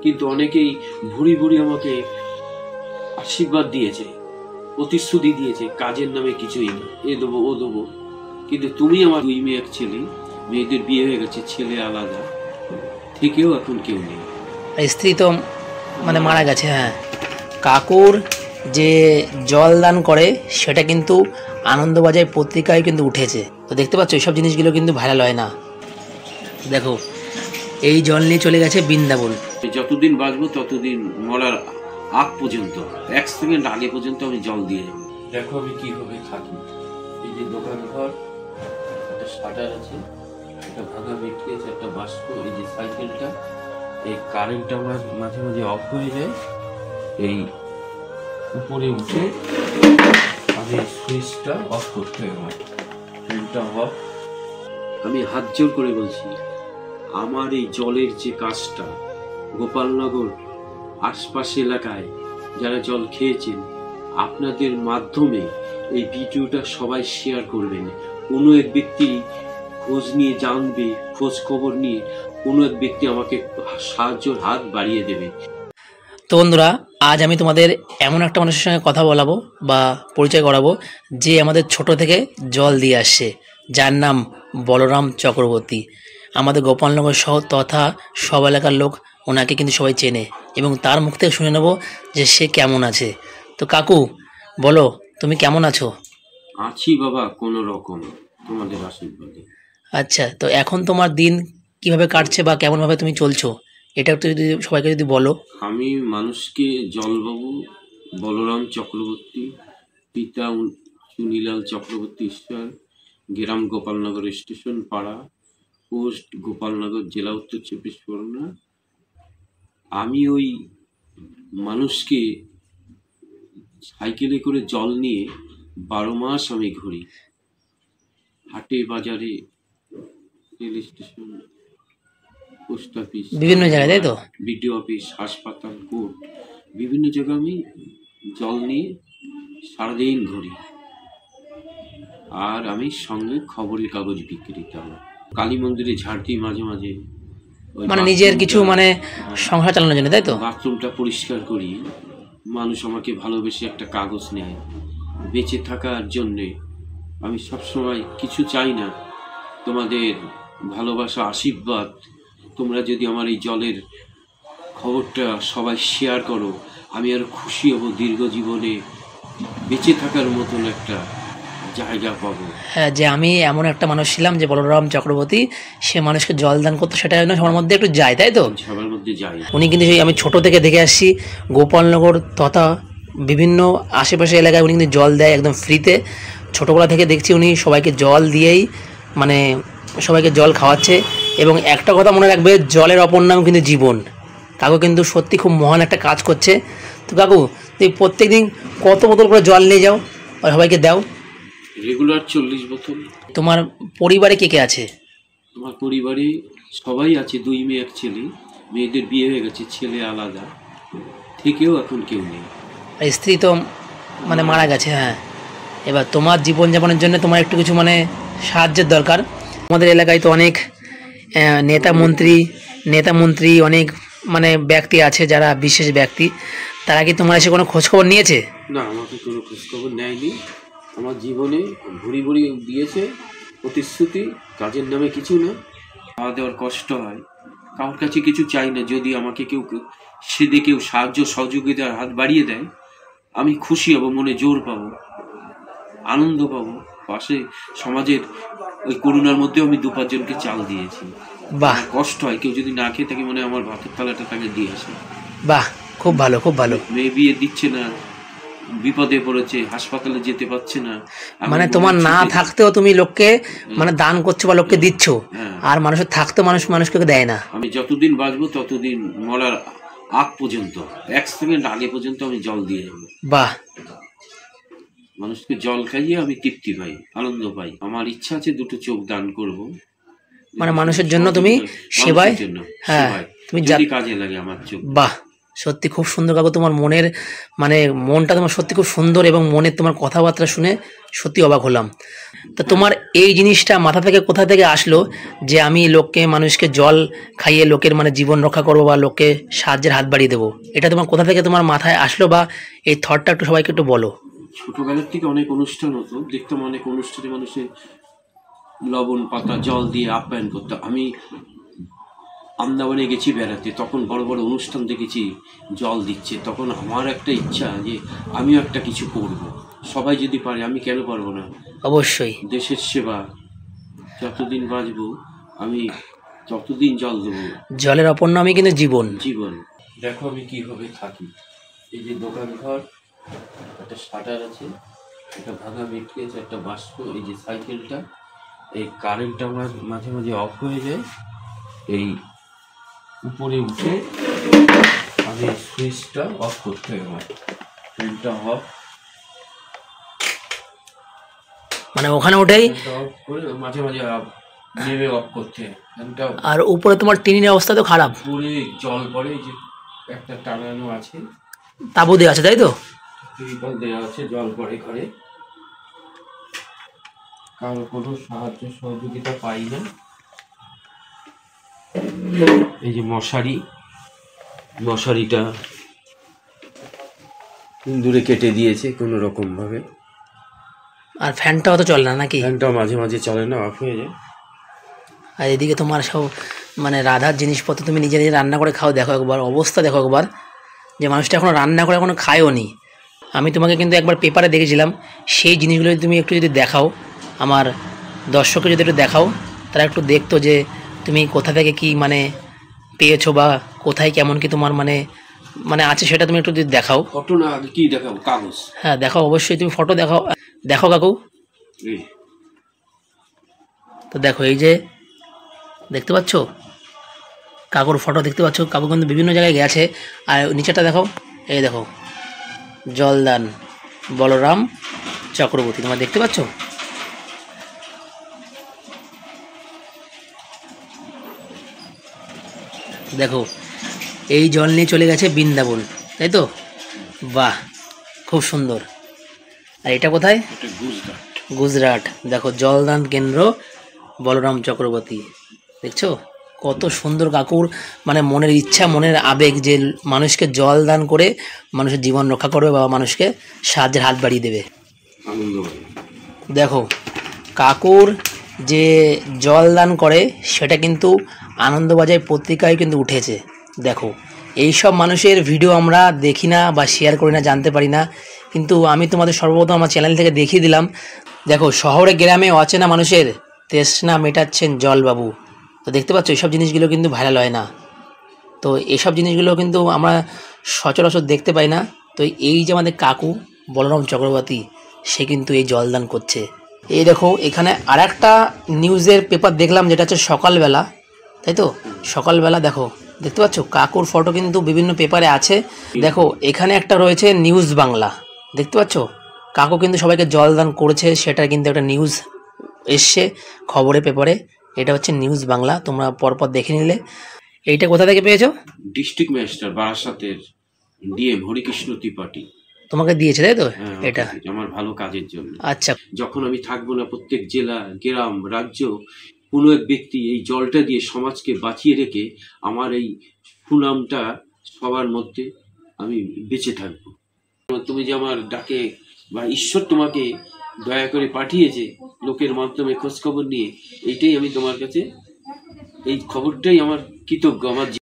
কিন্তু অনেকেই ভুরি ভুরি আমাকে আশীর্বাদ দিয়েছে, প্রতিশ্রুতি দিয়েছে, কাজের নামে কিছুই না, এ দেবো ও দেবো। কিন্তু তুমি আমার দুই মেয়ে এক ছেলে, মেয়েদের বিয়ে হয়ে গেছে, ছেলে আলাদা, থেকেও এখন কেউ নেই। স্ত্রী তো মানে মারা গেছে। হ্যাঁ, কাকুর যে জল দান করে সেটা কিন্তু আনন্দবাজার পত্রিকায় কিন্তু উঠেছে। তো দেখতে পাচ্ছ এইসব জিনিসগুলো কিন্তু ভাইরাল হয় না। দেখো এই জল নিয়ে চলে গেছে বৃন্দাবন। যতদিন বাঁচবো ততদিন, মরার আগ পর্যন্ত, 1 সেকেন্ড আগে পর্যন্ত আমি জল দিয়ে যাবো। দেখো আমি কিভাবে থাকি। এই যে দোকান ঘর, একটা শাটার আছে, একটা ভাঙা বিক্রি আছে, একটা বাস্ক, এই যে সাইকেলটা, এই কারেন্টটা আমার মাঝে মাঝে অফ হয়ে যায়, এই উপরে উঠে আমি সুইচটা অফ করতে হয়, ফ্যানটা অফ। আমি হাত জোর করে বলছি, আমার এই জলের যে কাজটা গোপালনগর আশপাশ এলাকায় যারা জল খেয়েছেন, আপনাদের মাধ্যমে এই ভিডিওটা সবাই শেয়ার করবেন। কোনো এক ব্যক্তি খোঁজ নিয়ে জানবে, খোঁজ খবর নিয়ে কোনো এক ব্যক্তি আমাকে সাহায্যের হাত বাড়িয়ে দেবে। তো বন্ধুরা, আজ আমি তোমাদের এমন একটা মানুষের সঙ্গে কথা বলাবো বা পরিচয় করাবো যে আমাদের ছোট থেকে জল দিয়ে আসছে, যার নাম বলরাম চক্রবর্তী। আমাদের গোপালনগর শহর তথা সব এলাকার লোক ওনাকে কিন্তু সবাই চেনে, এবং তার মুখ থেকে শুনে নেব যে সে কেমন আছে। তো কাকু বলো, তুমি কেমন আছো? আছি বাবা, কোনো রকম, তোমাদের আশীর্বাদে। আচ্ছা, তো এখন তোমার দিন কিভাবে কাটছে বা কেমনভাবে তুমি চলছো, এটা একটু যদি সবাইকে যদি বলো। আমি মানুষকে জলবাবু বলরাম চক্রবর্তী, পিতা চুনিলাল চক্রবর্তী ঈশ্বর, গ্রাম গোপালনগর, স্টেশন পাড়া, পোস্ট গোপালনগর, জেলা উত্তর 24 পরগনা। আমি ওই মানুষকে সাইকেলে করে জল নিয়ে 12 মাস আমি ঘুরি, হাটে বাজারে, রেল স্টেশন, পোস্ট অফিস, বিভিন্ন জায়গায়, তাই তো? বিডিও অফিস, হাসপাতাল, কোর্ট, বিভিন্ন জায়গায় আমি জল নিয়ে সারাদিন ঘুরি। আর আমি সঙ্গে খবরের কাগজ বিক্রেতা, কালী মন্দিরে ঝাড় দিই মাঝে মাঝে, মানে নিজের কিছু মানে সংসার চালানোর জন্য, তাই তো? বাথরুমটা পরিষ্কার করি, মানুষ আমাকে ভালোবেসে একটা কাগজ নেয় বেঁচে থাকার জন্যে। আমি সবসময় কিছু চাই না, তোমাদের ভালোবাসা, আশীর্বাদ। তোমরা যদি আমার এই জলের খবরটা সবাই শেয়ার করো, আমি আরো খুশি হব, দীর্ঘ জীবনে বেঁচে থাকার মতন একটা জায়গা পাবো। হ্যাঁ, যে আমি এমন একটা মানুষ ছিলাম যে বলরাম চক্রবর্তী, সে মানুষকে জল দান করতো, সেটা যেন সবার মধ্যে একটু যায়, তাই তো? সবার মধ্যে যাই। উনি কিন্তু সেই আমি ছোট থেকে দেখে আসছি গোপালনগর তথা বিভিন্ন আশেপাশে এলাকায় উনি কিন্তু জল দেয় একদম ফ্রিতে। ছোটোবেলা থেকে দেখছি উনি সবাইকে জল দিয়েই মানে সবাইকে জল খাওয়াচ্ছে। এবং একটা কথা মনে রাখবে, জলের অপর নাম কিন্তু জীবন। কাকু কিন্তু সত্যি খুব মহান একটা কাজ করছে। তো কাকু, তুমি প্রত্যেক দিন কত বোতল করে জল নিয়ে যাও আর সবাইকে দাও? রেগুলার 40 বোতল। তোমার পরিবারে কে কে আছে? আমার পরিবারে সবাই আছে, 2 মেয়ে এক ছেলে, মেয়েদের বিয়ে হয়ে গেছে, ছেলে আলাদা, থেকেও এখন কেউ নেই। আর স্ত্রী তো মানে মারা গেছে। হ্যাঁ, এবার তোমার জীবনযাপনের জন্য তোমার একটু কিছু মানে সাহায্যের দরকার। আমাদের এলাকায় তো অনেক নেতা মন্ত্রী অনেক মানে ব্যক্তি আছে যারা বিশেষ ব্যক্তি, তারা কি তোমার এসে কোনো খোঁজখবর নিয়েছে? না, আমাকে কোনো খোঁজখবর নেয়নি। আমার জীবনে ভুরি ভুরি দিয়েছে প্রতিশ্রুতি, কাজের নামে কিছু না। খাওয়া দেওয়ার কষ্ট হয়, কারোর কাছে কিছু চাই না। যদি আমাকে কেউ কেউ সাহায্য সহযোগিতার হাত বাড়িয়ে দেয়, আমি খুশি হব, মনে জোর পাবো, আনন্দ পাবো। পাশে সমাজের ওই করোনার মধ্যেও আমি 2-5 জনকে চাল দিয়েছি। বাহ, কষ্ট হয়, কেউ যদি না খেয়ে থাকে মনে হয় আমার ভাতের থালাটা তাকে দিয়ে আসে। বাহ, খুব ভালো, খুব ভালো। মেয়ে বিয়ে দিচ্ছে না, বিপদে পড়েছে, হাসপাতালে যেতে পারছে না, মানে তোমার না থাকতেও তুমি লোককে মানে দান করছো বা লোককে দিচ্ছ, আর মানুষের থাকতেও মানুষকে দেয় না। আমি যতদিন বাঁচবো ততদিন, মরার আগ পর্যন্ত, 1 সেকেন্ড আগে পর্যন্ত আমি জল দিয়ে যাবো। বাহ, মানুষকে জল খাইয়ে আমি তৃপ্তি পাই, আনন্দ পাই। আমার ইচ্ছা আছে 2টো চোখ দান করব, মানে মানুষের জন্য তুমি সেবায়। হ্যাঁ, তুমি যদি কাজে লাগে আমার চোখ। বাহ, সত্যি খুব সুন্দর কাকু, তোমার মনের মানে মনটা তোমার সত্যি খুব সুন্দর, এবং মনের তোমার কথাবার্তা শুনে সত্যি অবাক হলাম। তো তোমার এই জিনিসটা মাথা থেকে কোথা থেকে আসলো যে আমি লোককে মানুষকে জল খাইয়ে লোকের মানে জীবন রক্ষা করবো বা লোককে সাহায্যের হাত বাড়িয়ে দেবো? এটা তোমার কোথা থেকে তোমার মাথায় আসলো বা এই থটটা একটু সবাইকে একটু বলো। ছোটবেলার থেকে অনেক অনুষ্ঠান হতো, দেখতাম অনেক অনুষ্ঠানে মানুষের লবণ পাতা জল দিয়ে আপ্যায়ন করতো। আমি আন্দামানে গেছি বেড়াতে, তখন বড় বড় অনুষ্ঠান দেখেছি জল দিচ্ছে, তখন আমার একটা ইচ্ছা যে আমিও একটা কিছু করব। সবাই যদি পারে আমি কেন পারবো না? অবশ্যই দেশের সেবা, যতদিন বাঁচবো আমি ততদিন জল দেবো। জলের অপর নামই কিন্তু জীবন। জীবন। দেখো আমি কিভাবে থাকি। এই যে দোকান ঘর, একটা শাটার আছে, একটা ভাঙা মেট্রি আছে, একটা বাস্ক, এই যে সাইকেলটা, এই কারেন্টটা আমার মাঝে মাঝে অফ হয়ে যায়, এই উপরে উঠে আমি সুইচটা অফ করতে হয়, আমার ফ্যানটা অফ, মানে ওখানে উঠেই অফ করে মাঝে মাঝে নেমে অফ করতে হয় ফ্যানটা। আর উপরে তোমার টিনের অবস্থা তো খারাপ, পুরে জল পড়ে, এই যে একটা টানানো আছে, তাবু দেওয়া আছে তাই তো? টিউবওয়েল দেওয়া আছে, জল পড়ে ঘরে, কারো কোনো সাহায্য সহযোগিতা পাই না। এই যে মশারিটা দূরে কেটে দিয়েছে কোনো রকম ভাবে। আর ফ্যানটাও তো চলে না নাকি? ফ্যানটা মাঝে মাঝে চলে না, অফ হয়ে যায়। আর এদিকে তোমার সব মানে রাধার জিনিসপত্র তুমি নিজে নিজে রান্না করে খাও, দেখো একবার অবস্থা, দেখো একবার যে মানুষটা এখনো রান্না করে এখনো খায়ও নি। আমি তোমাকে কিন্তু একবার পেপারে দেখেছিলাম, সেই জিনিসগুলো তুমি একটু যদি দেখাও, আমার দর্শককে যদি একটু দেখাও, তারা একটু দেখতো যে তুমি কোথা থেকে কি মানে পেয়েছো বা কোথায় কেমন কি তোমার মানে মানে আছে, সেটা তুমি একটু যদি দেখাও। ফটো না আগে কি দেখাবো? কাগজ। হ্যাঁ দেখাও, অবশ্যই তুমি ফটো দেখাও। দেখো কাকু, এই তো দেখো এই যে দেখতে পাচ্ছ কাকুর ফটো দেখতে পাচ্ছ, কাকু কিন্তু বিভিন্ন জায়গায় গেছে। আর নিচেটা দেখো, এই দেখো জলদান বলরাম চক্রবর্তী, তোমরা দেখতে পাচ্ছ? দেখো এই জল নিয়ে চলে গেছে বৃন্দাবন, তাই তো? বাহ, খুব সুন্দর। আর এটা কোথায়? এটা গুজরাট। গুজরাট। দেখো জলদান কেন্দ্র বলরাম চক্রবর্তী, দেখছো কত সুন্দর কাকুর মানে মনের ইচ্ছা, মনের আবেগ যে মানুষকে জল দান করে মানুষের জীবন রক্ষা করবে বা মানুষকে সাহায্যের হাত বাড়িয়ে দেবে। আনন্দ। দেখো কাকুর যে জল দান করে সেটা কিন্তু আনন্দবাজার পত্রিকায় কিন্তু উঠেছে। দেখো এই সব মানুষের ভিডিও আমরা দেখি না বা শেয়ার করি না, জানতে পারি না, কিন্তু আমি তোমাদের সর্বপ্রথম আমার চ্যানেল থেকে দেখিয়ে দিলাম। দেখো শহরে গ্রামে অচেনা মানুষের তৃষ্ণা মেটাচ্ছেন জলবাবু। তো দেখতে পাচ্ছ এইসব জিনিসগুলো কিন্তু ভাইরাল হয় না, তো এইসব জিনিসগুলো কিন্তু আমরা সচরাচর দেখতে পাই না। তো এই যে আমাদের কাকু বলরাম চক্রবর্তী, সে কিন্তু এই জলদান করছে। এই দেখো এখানে আর একটা নিউজের পেপার দেখলাম, যেটা হচ্ছে সকালবেলা, তাই তো? সকালবেলা দেখো দেখতে পাচ্ছ কাকুর ফটো কিন্তু বিভিন্ন পেপারে আছে। দেখো এখানে একটা রয়েছে নিউজ বাংলা, দেখতে পাচ্ছ কাকু কিন্তু সবাইকে জলদান করেছে, সেটা কিন্তু একটা নিউজ এসছে খবরে পেপারে। এটা হচ্ছে নিউজ বাংলা, তোমরা পরপর দেখে নিলে। এইটা কোথা থেকে পেয়েছো? ডিস্ট্রিক্ট ম্যাজিস্ট্রেট বারাসাতের ডিএম হরিকৃষ্ণ ত্রিপাঠী তোমাকে দিয়েছে তাই তো? হ্যাঁ, এটা আমার ভালো কাজের জন্য। আচ্ছা, যখন আমি থাকবো না, প্রত্যেক জেলা গ্রাম রাজ্য কোনো এক ব্যক্তি এই জলটা দিয়ে সমাজকে বাঁচিয়ে রেখে আমার এই সুনামটা সবার মধ্যে আমি বেঁচে থাকবো। তুমি যে আমার ডাকে বা ঈশ্বর তোমাকে দয়া করে পাঠিয়েছে লোকের মাধ্যমে খোঁজ খবর নিয়ে, এইটাই আমি তোমার কাছে, এই খবরটাই আমার কৃতজ্ঞ। আমার